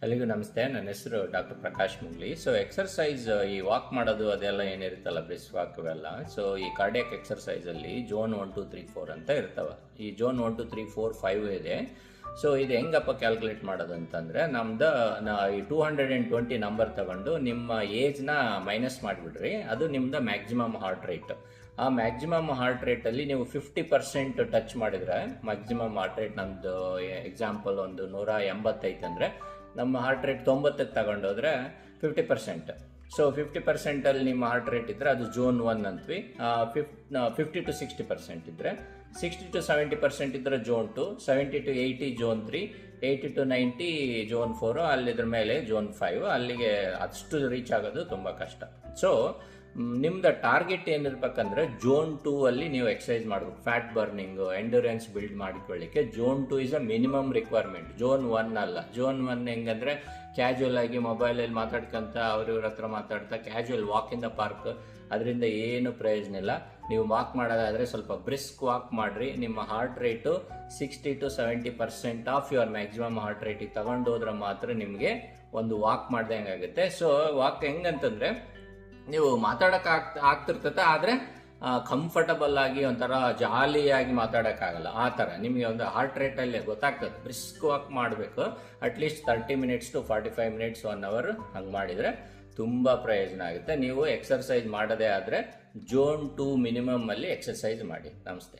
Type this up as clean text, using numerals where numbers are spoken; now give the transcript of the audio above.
ಎಲ್ಲರಿಗೂ ನಮಸ್ತೆ. ನನ್ನ ಹೆಸರು ಡಾಕ್ಟರ್ ಪ್ರಕಾಶ್ ಮುಗ್ಲಿ. ಸೊ ಎಕ್ಸರ್ಸೈಸ್, ಈ ವಾಕ್ ಮಾಡೋದು ಅದೆಲ್ಲ ಏನಿರುತ್ತಲ್ಲ, ಬ್ರಿಸ್ ವಾಕ್ ಇವೆಲ್ಲ, ಸೊ ಈ ಕಾರ್ಡಿಯಾಕ್ ಎಕ್ಸರ್ಸೈಸಲ್ಲಿ ಜೋನ್ 1 2 3 4 ಅಂತ ಇರ್ತವೆ. ಈ ಜೋನ್ 1 2 3 4 5 ಇದೆ. ಸೊ ಇದು ಹೆಂಗಪ್ಪ ಕ್ಯಾಲ್ಕುಲೇಟ್ ಮಾಡೋದು ಅಂತಂದರೆ, ನಮ್ದು ಈ 220 ನಂಬರ್ ತಗೊಂಡು ನಿಮ್ಮ ಏಜ್ನ ಮೈನಸ್ ಮಾಡಿಬಿಡ್ರಿ. ಅದು ನಿಮ್ದು ಮ್ಯಾಕ್ಸಿಮಮ್ ಹಾರ್ಟ್ ರೇಟ್. ಆ ಮ್ಯಾಕ್ಸಿಮಮ್ ಹಾರ್ಟ್ ರೇಟಲ್ಲಿ ನೀವು 50% ಟಚ್ ಮಾಡಿದರೆ, ಮ್ಯಾಕ್ಸಿಮಮ್ ಹಾರ್ಟ್ ರೇಟ್ ನಮ್ಮದು ಎಕ್ಸಾಂಪಲ್ ಒಂದು 180 ಐತಂದರೆ, ನಮ್ಮ ಹಾರ್ಟ್ ರೇಟ್ 90ಕ್ಕೆ ತಗೊಂಡೋದ್ರೆ 50%. ಸೊ 50%ಅಲ್ಲಿ ನಿಮ್ಮ ಹಾರ್ಟ್ ರೇಟ್ ಇದ್ದರೆ ಅದು ಜೋನ್ 1 ಅಂತೀವಿ. 50 to 60% ಇದ್ದರೆ, 60 to 70% ಇದ್ದರೆ zone 2, 70 to 80 zone 3, 80 to 90 zone 4, ಅಲ್ಲಿದ್ರ ಮೇಲೆ ಜೋನ್ 5. ಅಲ್ಲಿಗೆ ಅಷ್ಟು ರೀಚ್ ಆಗೋದು ತುಂಬ ಕಷ್ಟ. ಸೊ ನಿಮ್ದು ಟಾರ್ಗೆಟ್ ಏನಿರ್ಬೇಕಂದ್ರೆ ಜೋನ್ 2 ಅಲ್ಲಿ ನೀವು ಎಕ್ಸಸೈಸ್ ಮಾಡಬೇಕು. ಫ್ಯಾಟ್ ಬರ್ನಿಂಗ್, ಎಂಡ್ಯೂರೆನ್ಸ್ ಬಿಲ್ಡ್ ಮಾಡಿಕೊಳ್ಳಿಕ್ಕೆ zone 2 is a minimum requirement. Zone 1 ಅಲ್ಲ. ಜೋನ್ 1 ಹೆಂಗಂದ್ರೆ ಕ್ಯಾಜುವಲ್ ಆಗಿ ಮೊಬೈಲಲ್ಲಿ ಮಾತಾಡ್ಕೊಂತ ಅವ್ರ ಹತ್ರ ಮಾತಾಡ್ತಾ casual walk in the park, ಅದರಿಂದ ಏನು ಪ್ರಯೋಜನ ಇಲ್ಲ. ನೀವು ವಾಕ್ ಮಾಡೋದಾದರೆ ಸ್ವಲ್ಪ ಬ್ರಿಸ್ಕ್ ವಾಕ್ ಮಾಡಿರಿ. ನಿಮ್ಮ heart rate 60 to 70% of your maximum heart ರೇಟಿಗೆ ತಗೊಂಡೋದ್ರೆ ಮಾತ್ರ ನಿಮಗೆ ಒಂದು ವಾಕ್ ಮಾಡ್ದಂಗೆ ಆಗುತ್ತೆ. ಸೊ ವಾಕ್ ಹೆಂಗಂತಂದರೆ, ನೀವು ಮಾತಾಡೋಕೆ ಆಗ್ತಿರ್ತದೆ, ಆದರೆ ಕಂಫರ್ಟಬಲ್ ಆಗಿ ಒಂಥರ ಜಾಲಿಯಾಗಿ ಮಾತಾಡೋಕ್ಕಾಗಲ್ಲ. ಆ ಥರ ನಿಮಗೆ ಒಂದು ಹಾರ್ಟ್ ರೇಟಲ್ಲೇ ಗೊತ್ತಾಗ್ತದೆ. ಬ್ರಿಸ್ಕ್ ವಾಕ್ ಮಾಡಬೇಕು. At least 30 minutes to 45 minutes 1 hour ಹಂಗೆ ಮಾಡಿದರೆ ತುಂಬ ಪ್ರಯೋಜನ ಆಗುತ್ತೆ. ನೀವು ಎಕ್ಸರ್ಸೈಸ್ ಮಾಡೋದೇ ಆದರೆ ಜೋನ್ 2 ಮಿನಿಮಮ್ ಅಲ್ಲಿ ಎಕ್ಸರ್ಸೈಸ್ ಮಾಡಿ. ನಮಸ್ತೆ.